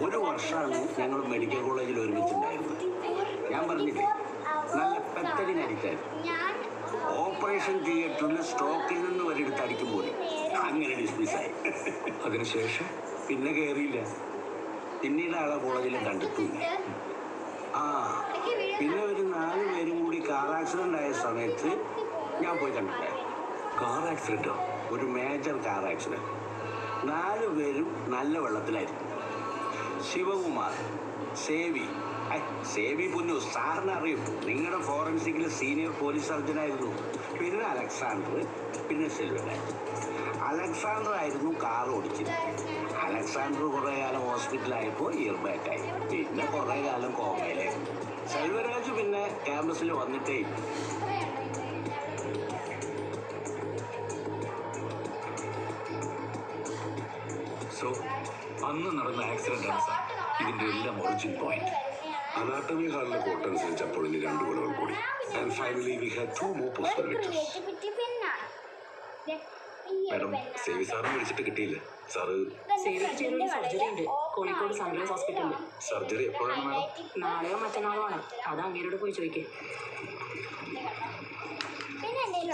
ഒരു വർഷമാണ് ഞങ്ങൾ മെഡിക്കൽ കോളേജിൽ ഒരുമിച്ചുണ്ടായിരുന്നത്. ഞാൻ പറഞ്ഞില്ലേ, നല്ല പെത്തടിനടിച്ചായിരുന്നു. ഓപ്പറേഷൻ തിയേറ്ററിൽ സ്ട്രോക്കിൽ നിന്ന് വരെ എടുത്തടിക്കും പോലും അങ്ങനെ ഡിസ്മിസ്സായി. അതിനുശേഷം പിന്നെ കയറിയില്ല. പിന്നീട് ആളെ കോളേജിൽ കണ്ടിട്ടില്ല. പിന്നെ ഒരു 4 പേരും കൂടി കാർ ആക്സിഡന്റ് ആയ സമയത്ത് ഞാൻ പോയി കണ്ടിട്ടുണ്ടായിരുന്നു. കാർ ആക്സിഡന്റോ? ഒരു മേജർ കാർ ആക്സിഡന്റ്. 4 പേരും നല്ല വെള്ളത്തിലായിരുന്നു. ശിവകുമാർ, സേവി പുന്നു സാറിന് അറിയും, നിങ്ങളുടെ ഫോറൻസിക്കിലെ സീനിയർ പോലീസ് സർജനായിരുന്നു. പിന്നെ അലക്സാണ്ടർ, പിന്നെ സെൽവരാജ്. അലക്സാണ്ടർ ആയിരുന്നു കാർ ഓടിച്ചത്. അലക്സാണ്ടർ കുറേ കാലം ഹോസ്പിറ്റലായപ്പോൾ ഇയർ ബാക്കായി. പിന്നെ കുറേ കാലം കോമയിലായിരുന്നു. സെൽവരാജ് പിന്നെ ക്യാമ്പസിൽ വന്നിട്ടേ ഇല്ല. സോ അന്ന് നടന്ന ആക്സിഡന്റ് ആണ് സാർ ഇതിന്റെ എല്ലാം ഒറിജിൻ പോയിന്റ്. അനാട്ടമി ഹാളിലെ കോട്ട് അനുസരിച്ച് അപ്പോൾ ഇനി 2 കൊലകൾ കൂടി. And finally we had 2 more possible victims. Madam, സേവി സാറിനെ വിളിച്ചിട്ട് കിട്ടിയില്ല. സാറ് സർജറി ഉണ്ട് കോഴിക്കോട് സൺറൈസ് ഹോസ്പിറ്റലിൽ. സർജറി എപ്പോഴാണ് മാഡം? നാളെയോ മറ്റന്നാളോ ആണ്. അത് അങ്ങേരോട് പോയി ചോദിക്കേ.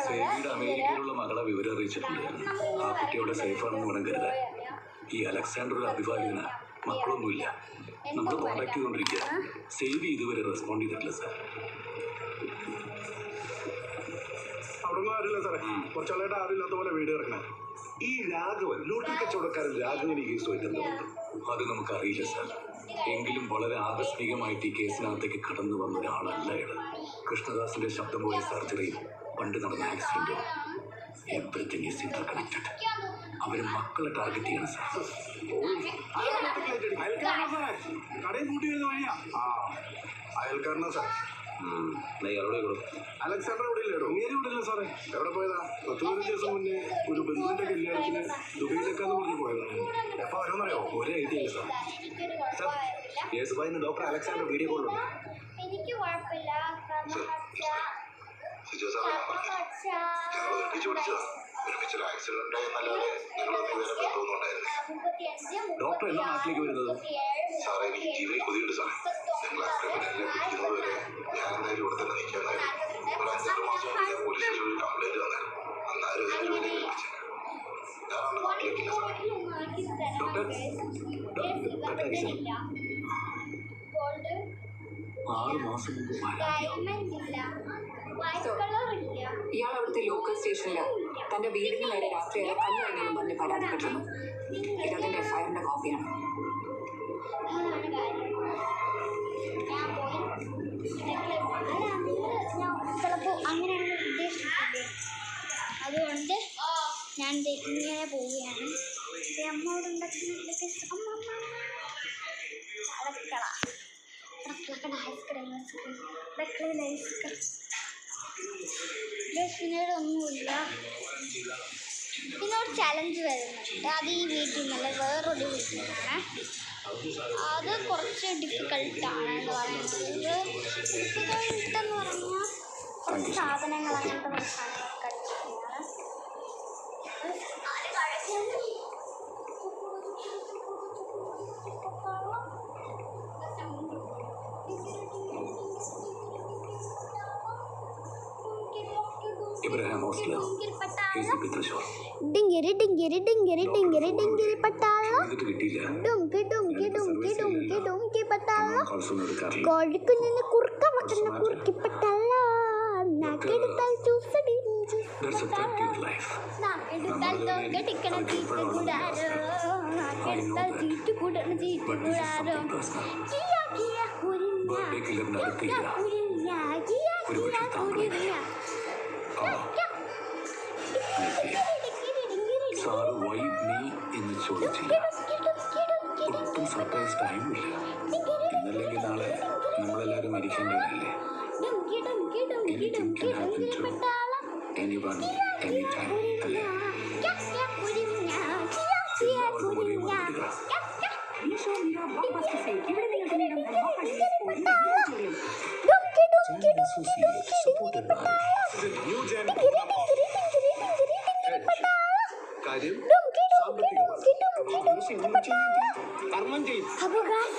സേവിയുടെ അമേരിക്കയിലുള്ള മകളെ വിവരം അറിയിച്ചിട്ടുണ്ട്. ആ കുട്ടിയോടെ സേഫാണെന്ന് വേണം കരുതാൻ. ഈ അലക്സാണ്ടർ ഒരു അഭിഭാഷകന, മക്കളൊന്നുമില്ല. നമ്മൾ കോണ്ടാക്ട് ചെയ്തുകൊണ്ടിരിക്കുക. സേവി ഇതുവരെ റെസ്പോണ്ട് ചെയ്തിട്ടില്ല സാർ. അവിടെ ആരില്ല സാറേ, കുറച്ചാളായിട്ട് ആരില്ലാത്ത പോലെ വീട് കിടക്കണേ. ഈ രാഘവൻ, ലോട്ടറി കച്ചവടക്കാരൻ രാഘവൻ ഈ കേസ് വയ്ക്കുന്നത് അത് നമുക്കറിയില്ല സാർ. എങ്കിലും വളരെ ആകസ്മികമായിട്ട് ഈ കേസിനകത്തേക്ക് കടന്നു വന്ന ഒരാളല്ല അയാൾ. കൃഷ്ണദാസിന്റെ ശബ്ദം പോലെ സർജറിയും പണ്ട് നടന്ന ആക്സിഡന്റും എവറിത്തിങ് ഈസ് ഇന്റർ കണക്റ്റഡ്. അവര് മക്കളെ ടാർഗറ്റ് ചെയ്യണം സാർ. കടയിൽ കൂട്ടി വരുന്ന വഴിയാ. അയൽക്കാരനാ സാർ. അലക്സാണ്ടർ എവിടെ ഇല്ലേടോ? ഇങ്ങനെ ഇവിടെ ഇല്ല സാറേ. എവിടെ പോയതാ? 10-15 ദിവസം മുന്നേ ഒരു ബന്ധുവിന്റെ കല്യാണത്തിന് ദുബൈയിലേക്കാന്ന് പറഞ്ഞു പോയതാണ്. എപ്പോ വരുമെന്നറിയോ? ഒരു ഐഡിയ ഇല്ല സാർ. യേസ് ഭായി, ഡോക്ടർ അലക്സാണ്ടർ വീഡിയോ കോളിലുണ്ട്. എനിക്ക് കുഴപ്പമില്ല. ഡോക്ടർ എന്നാ നാട്ടിലേക്ക് വരുന്നത്? സാറേ, എനിക്ക് ജീവനെ കൊതിയുണ്ട് സാർ. നിങ്ങൾ പിടിക്കുന്നത് വരെ ഞാൻ എന്തായാലും ഇവിടെ തന്നെ നിൽക്കാന്നായിരുന്നു. ഒരു 5-6 മാസം മുമ്പ് ഞാൻ പോലീസ് സ്റ്റേഷനിൽ കംപ്ലൈന്റ് തന്നായിരുന്നു. അന്നാരും ഇതിനു വേണ്ടി വിളിച്ചത്. ഞാനാണ് നാട്ടിലേക്കില്ല സാർ. ഡോക്ടർ 6 മാസം മുമ്പ് ഇയാൾ അവിടുത്തെ ലോക്കൽ സ്റ്റേഷനില് തന്റെ വീടിന് നേരെ രാത്രിയായ കല്യാണെന്നും പറഞ്ഞ് പരാതിപ്പെട്ടിരുന്നു. ഇതതിന്റെ എഫ്ഐആറിന്റെ കോപ്പിയാണ്. ചിലപ്പോൾ അങ്ങനെയാണ് ഉദ്ദേശിച്ചില്ലേ. അതുകൊണ്ട് ഞാൻ ഇങ്ങനെ പോവുകയാണ്. അമ്മയോട് ഉണ്ടാക്കുന്ന പിന്നീട് ഒന്നുമില്ല. പിന്നെ ഒരു ചലഞ്ച് വരുന്നുണ്ട്. അത് ഈ വീട്ടിൽ നിന്നല്ല, വേറൊരു വീട്ടിൽ നിന്നാണ്. അത് കുറച്ച് ഡിഫിക്കൾട്ടാണ് എന്ന് പറയുന്നത്. ഡിഫിക്കൾട്ട് എന്ന് പറഞ്ഞാൽ കുറച്ച് സാധനങ്ങൾ അങ്ങനത്തെ കുറച്ച് സാധനങ്ങൾ കളിച്ചിട്ടാണ്. ഇബ്രാഹിം ഹോസ്റ്റലോ? ഡിങ്കിരി ഡിങ്കിരി ഡിങ്കിരി ഡിങ്കിരി ഡിങ്കിരി പട്ടാള കിട്ടിയില്ല. Dungi Dungi Dungi Dungi Dungi പട്ടാള കോഴിക്കുഞ്ഞിന് കുറുക്ക വട്ടുന്ന കുറുക്കി പട്ടാള നാക്കെടുത്താൽ ചൂസടി നാക്കെടുത്താൽ തോക്കടിക്കണ ചീറ്റ് കൂടാരോ നാക്കെടുത്താൽ ചീറ്റ് കൂടണ ചീറ്റ് കൂടാരോ കിയ കിയ കുരിഞ്ഞ കിയ കുരിഞ്ഞ കിയ കിയ കുരിഞ്ഞ. സാറ് വൈ നീ എന്ന് ചോദിച്ചില്ല. ഒട്ടും സർപ്രൈസ് ടൈമില്ല. ഇന്നല്ലെങ്കിൽ നാളെ നമ്മളെല്ലാവരും മരിക്കേണ്ടവരല്ലേ. Anything can happen to anyone, anytime, അല്ലേ? കാര്യം സാമ്പത്തികമാണ്. സ്വർണം ചെയ്യും. അപ്പോൾ guys,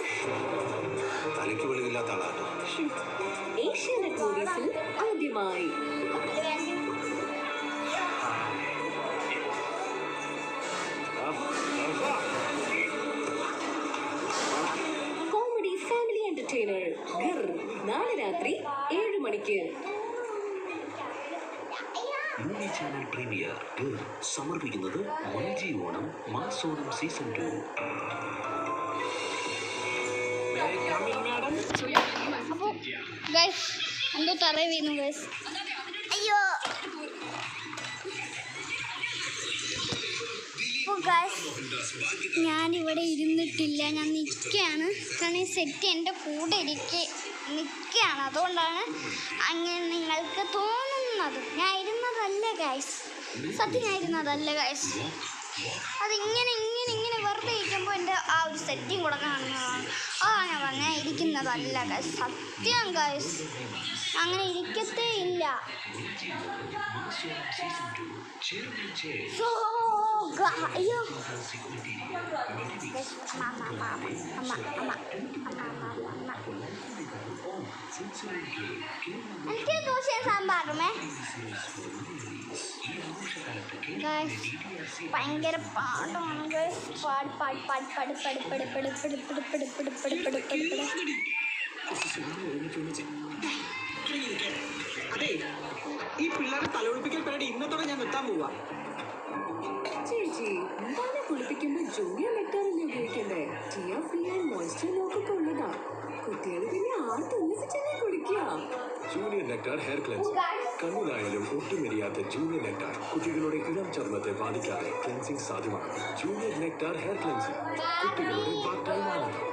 തലയ്ക്ക് വെളിവില്ലാത്ത ആളാട്ടോ. ഏഷ്യാനെറ്റ് മൂവീസിൽ ആദ്യമായി കോമഡി ഫാമിലി എന്റർടൈനർ ഗർ നാളെ രാത്രി 7 മണിക്ക്. മൂവി ചാനൽ പ്രീമിയർ സമർപ്പിക്കുന്നത് മൈജി ഓണം മാസോണം സീസൺ 2. അപ്പോൾ ഗൈസ് എന്തോ തറ വീണു ഗൈസ്. അയ്യോ. അപ്പോൾ ഗൈസ് ഞാനിവിടെ ഇരുന്നിട്ടില്ല, ഞാൻ നിൽക്കുകയാണ്. കാരണം ഈ സെറ്റ് എൻ്റെ കൂടെ നിൽക്കുകയാണ്. അതുകൊണ്ടാണ് അങ്ങനെ നിങ്ങൾക്ക് തോന്നുന്നത്. ഞാൻ ഇരുന്നതല്ല ഗൈസ്, സത്യം ഞാൻ ഇരുന്നതല്ല ഗൈസ്. അതിങ്ങനെ വെറുതെ ഇരിക്കുമ്പോൾ എൻ്റെ ആ ഒരു സെറ്റിങ് കൂടെ കാണുന്നതാണ്. അതാണ് ഞാൻ പറഞ്ഞാൽ ഇരിക്കുന്നതല്ല ഗൈസ്, സത്യം ഗൈസ്, അങ്ങനെ ഇരിക്കത്തേ ഇല്ല. അയ്യോ എനിക്ക് ദോശയും സാമ്പാറുമേ ഗൈസ്. ഭയങ്കര പാടാണ് ഗൈസ്. അതെ, ഈ പിള്ളേരെ തലൊളിപ്പിക്കൽ പരിപാടി ഇന്നത്തോടെ ഞാൻ നിർത്താൻ പോവാ. ചേച്ചി എന്താണ് കുളിപ്പിക്കുമ്പോൾ ജൂനിയർ നെക്ടാറല്ലേ ഉപയോഗിക്കണ്ടേ? ടിയ ഫ്രീ ആൻഡ് മോയ്സ്ചർ ലോക്കൊക്കെ ഉള്ളതാ. കുട്ടികൾ പിന്നെ ആർത്തുല്ലസിച്ചല്ലേ കുളിക്കുക. Junior nectar hair cleansing. കണ്ണിലായാലും ഒട്ടുമെരിയാത്ത ജൂനിയർ നെക്ടാർ കുട്ടികളുടെ ഇളം ചർമ്മത്തെ ബാധിക്കാതെ ക്ലെൻസിംഗ് സാധ്യമാണ്. ജൂനിയർ നെക്ടാർ ഹെയർ ക്ലെൻസിംഗ് കുട്ടികളുടെ ബാത്ത് ടൈം ആനന്ദം.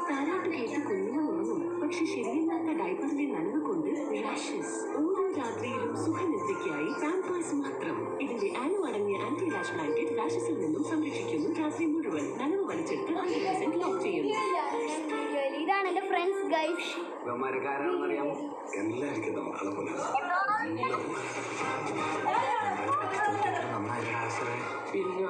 താരാട്ട് കേട്ട് കുഞ്ഞുങ്ങൾ ഉറങ്ങും, പക്ഷെ ശരിയല്ലാത്ത ഡൈപ്പറിന്റെ നനവ് കൊണ്ട് റാഷസ്. ഓരോ രാത്രിയിലും സുഖനിദ്രയ്ക്കായി പാമ്പേഴ്സ് മാത്രം. ഇതിന്റെ ആനോ അടങ്ങിയ ആന്റി റാഷ് ബ്ലാങ്കറ്റ് റാഷസിൽ നിന്നും സംരക്ഷിക്കുന്നു. രാത്രി മുഴുവൻ നനവ് വലിച്ചെടുത്ത് 100% ലോക്ക് ചെയ്യുന്നു. ഇതാണ് എൻ്റെ ഫ്രണ്ട്സ് ഗൈസ്. ഇവന്മാരക്കാരാണെന്നറിയാമോ? എല്ലാവർക്കും മക്കളെ പോലെ നന്നായി പിന്നെ